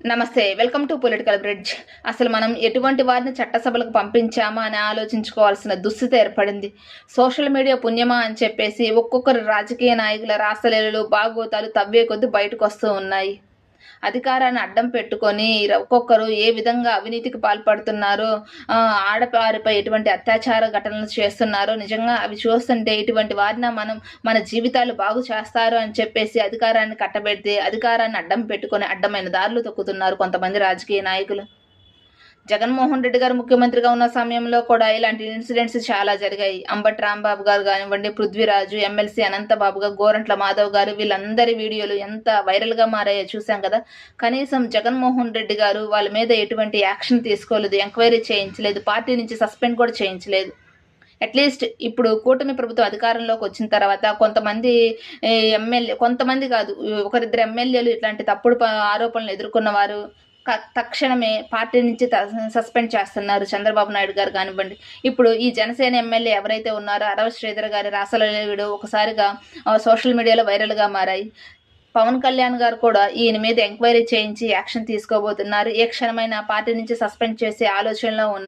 నమస్తే. Welcome to political bridge. అసలు మనం ఎటువంటి వారిని చట్టసభలకు పంపించామా అని ఆలోచించుకోవాల్సిన దుస్థితి ఏర్పడింది. సోషల్ మీడియా పుణ్యమా అని చెప్పేసి ఒక్కొక్కరు రాజకీయ నాయకుల రాసలీలలు, బాగోతాలు తవ్వే కొద్దీ బయటకొస్తూ ఉన్నాయి. అధికారాన్ని అడ్డం పెట్టుకొని ఒక్కొక్కరు ఏ విధంగా అవినీతికి పాల్పడుతున్నారో, ఆడవారిపై ఎటువంటి అత్యాచార ఘటనలు చేస్తున్నారో నిజంగా అవి చూస్తుంటే ఇటువంటి వారిన మనం మన జీవితాలు బాగు చేస్తారు అని చెప్పేసి అధికారాన్ని కట్టబెడితే అధికారాన్ని అడ్డం పెట్టుకొని అడ్డమైన దారులు తొక్కుతున్నారు కొంతమంది రాజకీయ నాయకులు. జగన్మోహన్ రెడ్డి గారు ముఖ్యమంత్రిగా ఉన్న సమయంలో కూడా ఇలాంటి ఇన్సిడెంట్స్ చాలా జరిగాయి. అంబటి రాంబాబు గారు కానివ్వండి, పృథ్వీరాజు, ఎమ్మెల్సీ అనంతబాబుగా గోరంట్ల మాధవ్ గారు, వీళ్ళందరి వీడియోలు ఎంత వైరల్గా మారాయో చూసాం కదా. కనీసం జగన్మోహన్ రెడ్డి గారు వాళ్ళ మీద ఎటువంటి యాక్షన్ తీసుకోలేదు, ఎంక్వైరీ చేయించలేదు, పార్టీ నుంచి సస్పెండ్ కూడా చేయించలేదు. అట్లీస్ట్ ఇప్పుడు కూటమి ప్రభుత్వం అధికారంలోకి వచ్చిన తర్వాత కొంతమంది కొంతమంది కాదు, ఒకరిద్దరు ఎమ్మెల్యేలు ఇట్లాంటి తప్పుడు ఆరోపణలు ఎదుర్కొన్న వారు తక్షణమే పార్టీ నుంచి సస్పెండ్ చేస్తున్నారు. చంద్రబాబు నాయుడు గారు కానివ్వండి. ఇప్పుడు ఈ జనసేన ఎమ్మెల్యే ఎవరైతే ఉన్నారో అరవ శ్రీధర్ గారి రాసలీలలు ఒకసారిగా సోషల్ మీడియాలో వైరల్గా మారాయి. పవన్ కళ్యాణ్ గారు కూడా ఈయన మీద ఎంక్వైరీ చేయించి యాక్షన్ తీసుకోబోతున్నారు. ఏ క్షణమైన పార్టీ నుంచి సస్పెండ్ చేసే ఆలోచనలో ఉన్నారు.